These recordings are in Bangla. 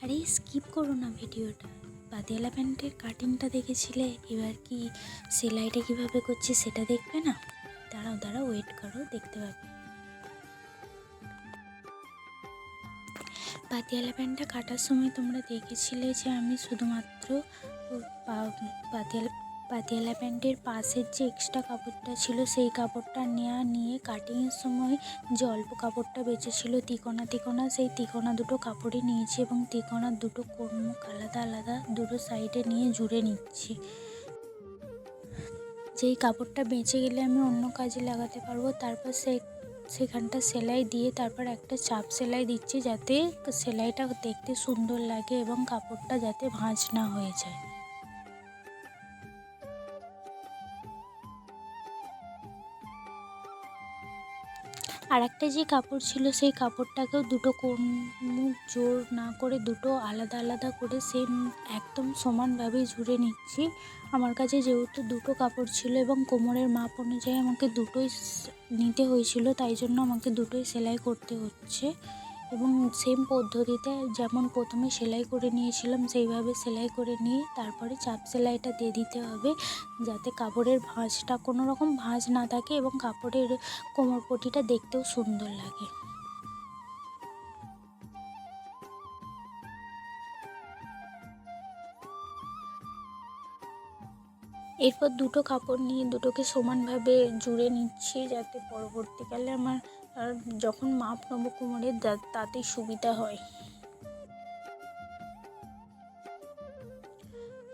আরে স্কিপ করো না ভিডিওটা। পাতিয়ালা প্যান্টের কাটিংটা দেখেছিলে, এবার কি সেলাইটা কিভাবে করছি সেটা দেখবে না? দাঁড়াও ওয়েট করো, দেখতে পাবে। পাতিয়ালা প্যান্টটা কাটার সময় তোমরা দেখেছিলে যে আমি শুধুমাত্র পাতিয়ালা প্যান্টের পাশের যে এক্সট্রা কাপড়টা ছিল সেই কাপড়টা নিয়ে কাটিংয়ের সময় যে অল্প কাপড়টা বেঁচেছিল তিকোনা সেই তিকোনা দুটো কাপড়ে নিয়েছি এবং তিকোনার দুটো কোণমুখ আলাদা দুটো সাইডে নিয়ে জুড়ে নিচ্ছি। যেই কাপড়টা বেঁচে গেলে আমি অন্য কাজে লাগাতে পারবো। তারপর সেখানটা সেলাই দিয়ে তারপর একটা চাপ সেলাই দিচ্ছি যাতে সেলাইটা দেখতে সুন্দর লাগে এবং কাপড়টা যাতে ভাঁজ না হয়ে যায়। আর একটা যে কাপড় ছিল সেই কাপড়টাকেও দুটো মুখ জোর না করে দুটো আলাদা করে সেম একদম সমানভাবে জুড়ে নিচ্ছি। আমার কাছে যেহেতু দুটো কাপড় ছিল এবং কোমরের মাপ অনুযায়ী আমাকে দুটোই নিতে হয়েছিল, তাই জন্য আমাকে দুটোই সেলাই করতে হচ্ছে এবং সেম পদ্ধতিতে যেমন প্রথমে সেলাই করে নিয়েছিলাম সেইভাবে সেলাই করে নিয়ে তারপরে চাপ সেলাইটা দিয়ে দিতে হবে যাতে কাপড়ের ভাঁজটা কোনো রকম ভাঁজ না থাকে এবং কাপড়ের কোমরপটিটা দেখতেও সুন্দর লাগে। এরপর দুটো কাপড় নিয়ে দুটোকে সমানভাবে জুড়ে নিচ্ছি যাতে পরবর্তীকালে আমার যখন মাপ নেবো কোমরের তাতেই সুবিধা হয়।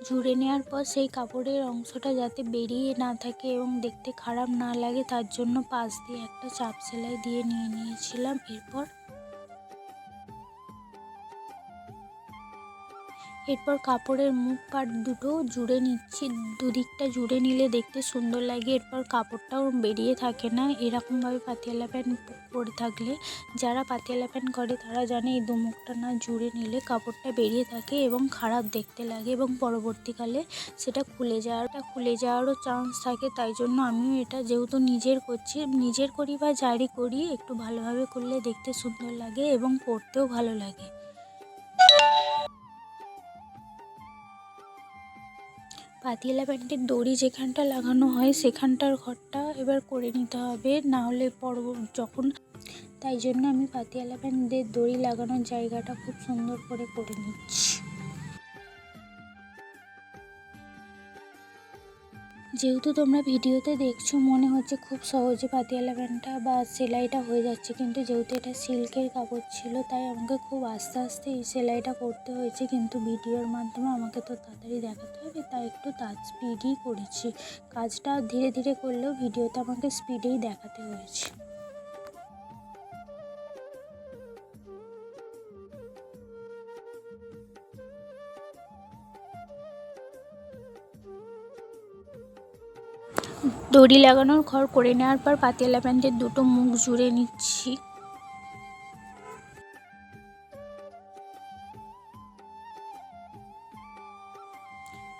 জুড়ে নেওয়ার পর সেই কাপড়ের অংশটা যাতে বেরিয়ে না থাকে এবং দেখতে খারাপ না লাগে তার জন্য পাশ দিয়ে একটা চাপ সেলাই দিয়ে নিয়েছিলাম। এরপর কাপড়ের মুখ পাট দুটো জুড়ে নিচ্ছি, দুদিকটা জুড়ে নিলে দেখতে সুন্দর লাগে। এরপর কাপড়টাও বেরিয়ে থাকে না এরকমভাবে পাতিয়ালা প্যান্ট করে থাকলে। যারা পাতিয়ালা প্যান্ট করে তারা জানে এই দুমুখটা না জুড়ে নিলে কাপড়টা বেরিয়ে থাকে এবং খারাপ দেখতে লাগে এবং পরবর্তীকালে সেটা খুলে যাওয়ারও চান্স থাকে। তাই জন্য আমিও এটা যেহেতু নিজের করি বা যারই করি একটু ভালোভাবে করলে দেখতে সুন্দর লাগে এবং পরতেও ভালো লাগে। পাতিয়ালা প্যান্টের দড়ি যেখানটা লাগানো হয় সেখানটার ঘরটা এবার করে নিতে হবে, না হলে তাই জন্য আমি পাতিয়ালা প্যান্টের দড়ি লাগানোর জায়গাটা খুব সুন্দর করে নিচ্ছি। যেহেতু তোমরা ভিডিওতে দেখছো মনে হচ্ছে খুব সহজে পাতিয়ালা প্যান্টটা বা সেলাইটা হয়ে যাচ্ছে, কিন্তু যেহেতু এটা সিল্কের কাপড় ছিল তাই আমাকে খুব আস্তে এই সেলাইটা করতে হয়েছে। কিন্তু ভিডিওর মাধ্যমে আমাকে তো তাড়াতাড়ি দেখাতে হবে তাই একটু স্পিডই করেছি। কাজটা ধীরে করলেও ভিডিওতে আমাকে স্পিডেই দেখাতে হয়েছে। দড়ি লাগানোর ঘর করে নেওয়ার পর পাতিয়ালা প্যান্টের দুটো মুখ জুড়ে নিচ্ছি।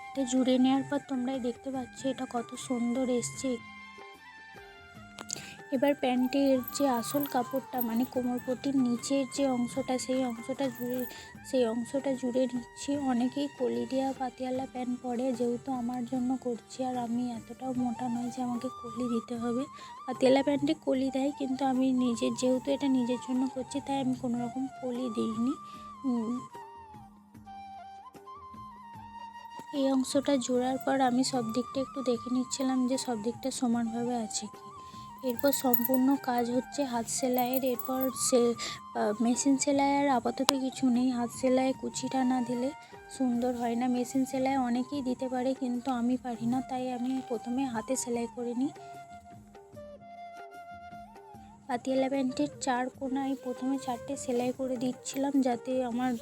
এটা জুড়ে নেওয়ার পর তোমরাই দেখতে পাচ্ছ এটা কত সুন্দর এসছে। এবার প্যান্টের যে আসল কাপড়টা মানে কোমরপটির নিচের যে অংশটা সেই অংশটা জুড়ে নিচ্ছি। অনেকেই কলি দেওয়া পাতিয়ালা প্যান্ট পরে, যেহেতু আমার জন্য করছি আর আমি এতটাও মোটা নয় যে আমাকে কলি দিতে হবে। পাতিয়ালা প্যান্টে কলি দেয় কিন্তু আমি যেহেতু এটা নিজের জন্য করছি তাই আমি কোনো রকম কলি দিইনি। এই অংশটা জোড়ার পর আমি সব দিকটা একটু দেখে নিচ্ছিলাম যে সব দিকটা সমানভাবে আছে কি। এরপর সম্পূর্ণ কাজ হচ্ছে হাত সেলাইয়ের। এরপর মেশিন সেলাইয়ের আপাতত কিছু নেই, হাত সেলাই কুচিটা না দিলে সুন্দর হয় না। মেশিন সেলাই অনেকেই দিতে পারে কিন্তু আমি পারি না, তাই আমি প্রথমে হাতে সেলাই করে নিই। পাতিয়ালা প্যান্টের চার কোণায় প্রথমে 4টে সেলাই করে দিচ্ছিলাম যাতে আমার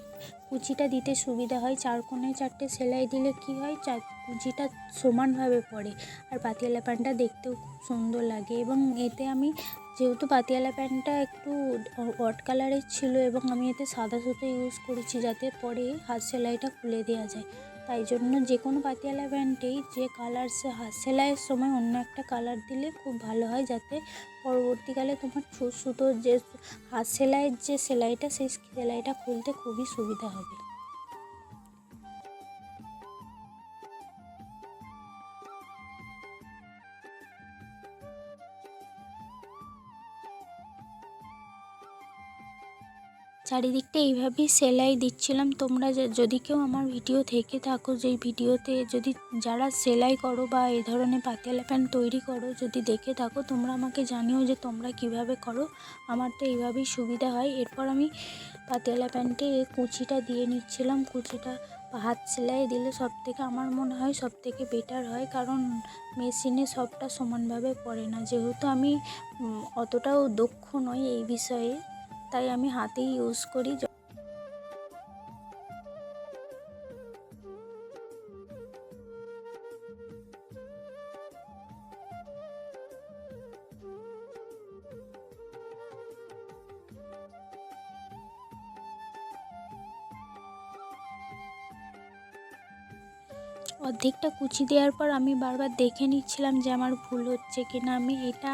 কুচিটা দিতে সুবিধা হয়। 4 কোণায় 4টে সেলাই দিলে কি হয়, কুচিটা সমানভাবে পড়ে আর পাতিয়ালা প্যান্টটা দেখতেও খুব সুন্দর লাগে। এবং এতে আমি যেহেতু পাতিয়ালা প্যান্টটা একটু অড কালারের ছিল এবং আমি এতে সাদা সুতো ইউজ করেছি যাতে পরে হাত সেলাইটা খুলে দেওয়া যায়। তাই জন্য যে কোনো পাতিয়ালা প্যান্টেই যে কালার হাত সেলাইয়ের সময় অন্য একটা কালার দিলে খুব ভালো হয়, যাতে পরবর্তীকালে তোমার সুতোর যে হাত সেলাইয়ের যে সেলাইটা সেই সেলাইটা খুলতে খুবই সুবিধা হবে। চারিদিকটা এইভাবেই সেলাই দিচ্ছিলাম। তোমরা যদি কেউ আমার ভিডিও থেকে থাকো, যেই ভিডিওতে যদি যারা সেলাই করো বা এই ধরনের পাতিয়ালা প্যান্ট তৈরি করো যদি দেখে থাকো, তোমরা আমাকে জানিও যে তোমরা কিভাবে করো। আমার তো এইভাবেই সুবিধা হয়। এরপর আমি পাতিয়ালা প্যান্টে কুচিটা দিয়ে নিচ্ছিলাম। কুচিটা হাত সেলাই দিলে সবথেকে আমার মনে হয় সবথেকে বেটার হয়, কারণ মেশিনে সবটা সমানভাবে পড়ে না। যেহেতু আমি অতটাও দক্ষ নই এই বিষয়ে, তাই আমি হাতেই ইউজ করি। অর্ধেকটা কুচি দেওয়ার পর আমি বারবার দেখে নিচ্ছিলাম যে আমার ভুল হচ্ছে কিনা। আমি এটা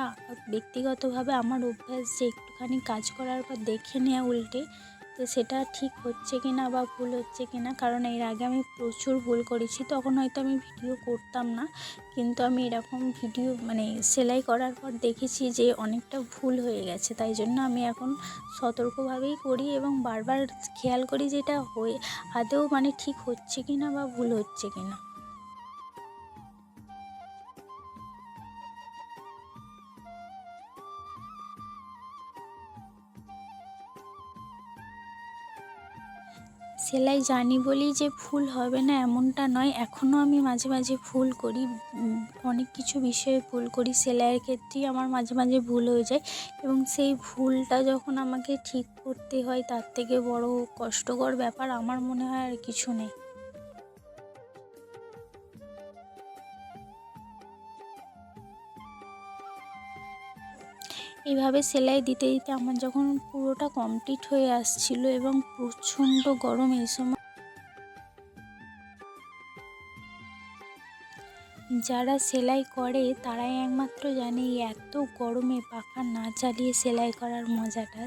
ব্যক্তিগতভাবে আমার অভ্যাস যে একটুখানি কাজ করার পর দেখে নেওয়া উল্টে, যে সেটা ঠিক হচ্ছে কিনা বা ভুল হচ্ছে কিনা। কারণ এর আগে আমি প্রচুর ভুল করেছি, তখন হয়তো আমি ভিডিও করতাম না, কিন্তু আমি এরকম ভিডিও সেলাই করার পর দেখেছি যে অনেকটা ভুল হয়ে গেছে। তাই জন্য আমি এখন সতর্কভাবেই করি এবং বারবার খেয়াল করি যে এটা আদৌ ঠিক হচ্ছে কিনা বা ভুল হচ্ছে কিনা। সেলাই জানি বলেই যে ভুল হবে না এমনটা নয়। এখনও আমি মাঝে মাঝে ভুল করি, অনেক কিছু বিষয়ে ভুল করি। সেলাইয়ের ক্ষেত্রেই আমার মাঝে মাঝে ভুল হয়ে যায়, এবং সেই ভুলটা যখন আমাকে ঠিক করতে হয় তার থেকে বড় কষ্টকর ব্যাপার আমার মনে হয় আর কিছু নেই। এইভাবে সেলাই দিতে দিতে আমার যখন পুরোটা কমপ্লিট হয়ে আসছিল এবং প্রচণ্ড গরম, এই সময় যারা সেলাই করে তারাই একমাত্র জানে এই এত গরমে পাখা না চালিয়ে সেলাই করার মজাটা।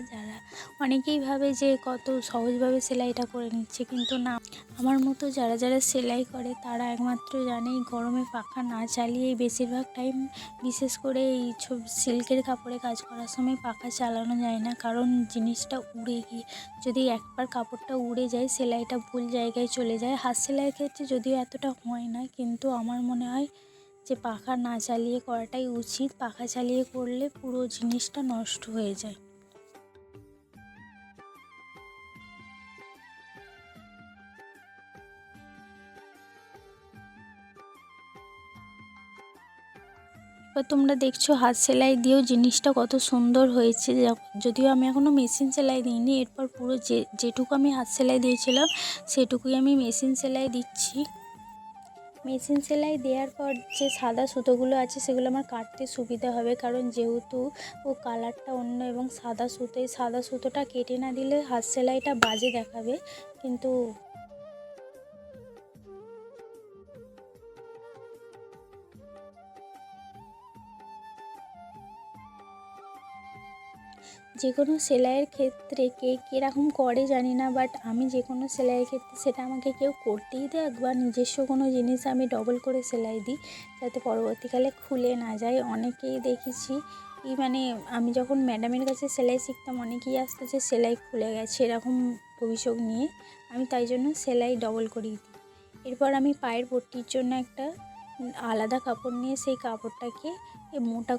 অনেকেই ভাবে যে কত সহজভাবে সেলাইটা করে নিচ্ছে, কিন্তু না, আমার মতো যারা যারা সেলাই করে তারা একমাত্র জানে এই গরমে পাখা না চালিয়ে বেশিরভাগ টাইম, বিশেষ করে এই সিল্কের কাপড়ে কাজ করার সময় পাখা চালানো যায় না, কারণ জিনিসটা উড়ে গিয়ে যদি একবার কাপড়টা উড়ে যায় সেলাইটা ভুল জায়গায় চলে যায়। হাত সেলাইয়ের ক্ষেত্রে যদিও এতটা হয় না, কিন্তু আমার মনে হয় যে পাখা না চালিয়ে করাটাই উচিত। পাখা চালিয়ে করলে পুরো জিনিসটা নষ্ট হয়ে যায়। এবার তোমরা দেখছো হাত সেলাই দিয়েও জিনিসটা কত সুন্দর হয়েছে। যদিও আমি এখনও মেশিন সেলাই দিইনি, এরপর পুরো যেটুকু আমি হাত সেলাই দিয়েছিলাম সেটুকুই আমি মেশিন সেলাই দিচ্ছি। মেশিন সেলাই দেওয়ার পর যে সাদা সুতোগুলো আছে সেগুলো আমার কাটতে সুবিধা হবে, কারণ যেহেতু কালারটা অন্য এবং সাদা সুতোটা কেটে না দিলে হাত সেলাইটা বাজে দেখাবে। কিন্তু যে কোনো সেলাইয়ের ক্ষেত্রে কে কীরকম করে জানি না, বাট আমি যে কোনো সেলাইয়ের ক্ষেত্রে সেটা আমাকে কেউ করতেই দেখ বা নিজস্ব কোনো জিনিস আমি ডবল করে সেলাই দিই, যাতে পরবর্তীকালে খুলে না যায়। অনেকেই দেখেছি আমি যখন ম্যাডামের কাছে সেলাই শিখতাম, অনেকেই আসতো যে সেলাই খুলে গেছে এরকম অভিযোগ নিয়ে। আমি তাই জন্য সেলাই ডবল করেই দিই। এরপর আমি পায়ের পট্টির জন্য একটা আলাদা কাপড় নিয়ে সেই কাপড়টাকে মোটা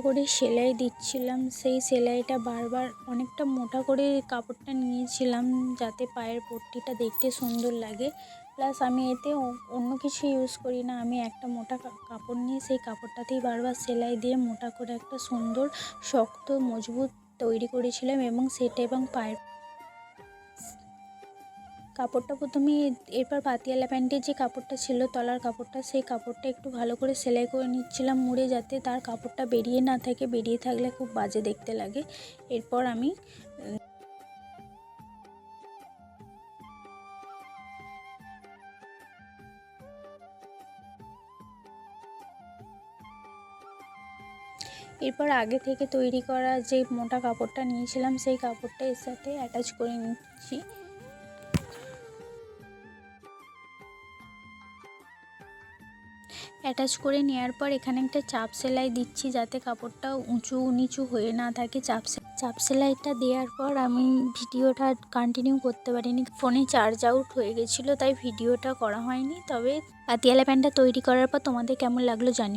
করে সেলাই দিচ্ছিলাম। সেই সেলাইটা বারবার অনেকটা মোটা করে কাপড়টা নিয়েছিলাম, যাতে পায়ের পট্টিটা দেখতে সুন্দর লাগে। প্লাস আমি এতে অন্য কিছু ইউজ করি না, আমি একটা মোটা কাপড় নিয়ে সেই কাপড়টাতেই বারবার সেলাই দিয়ে মোটা করে একটা সুন্দর শক্ত মজবুত তৈরি করেছিলাম। এবং সেটা এবং পায়ের কাপড়টা প্রথমে, এরপর পাতিয়ালা প্যান্টের যে কাপড়টা ছিল তলার কাপড়টা, সেই কাপড়টা একটু ভালো করে সেলাই করে নিচ্ছিলাম মুড়ে, যাতে তার কাপড়টা বেরিয়ে না থাকে। বেরিয়ে থাকলে খুব বাজে দেখতে লাগে। এরপর আগে থেকে তৈরি করা যে মোটা কাপড়টা নিয়েছিলাম সেই কাপড়টা এর সাথে অ্যাটাচ করে নিচ্ছি। অ্যাটাচ করে নেওয়ার পর এখানে একটা চাপ সেলাই দিচ্ছি যাতে কাপড়টা উঁচু নিচু হয়ে না থাকে। চাপ সেলাইটা দেওয়ার পর আমি ভিডিওটা কন্টিনিউ করতে পারিনি, ফোনে চার্জ আউট হয়ে গেছিলো, তাই ভিডিওটা করা হয়নি। তবে পাতিয়ালা প্যান্টটা তৈরি করার পর তোমাদের কেমন লাগলো জানি।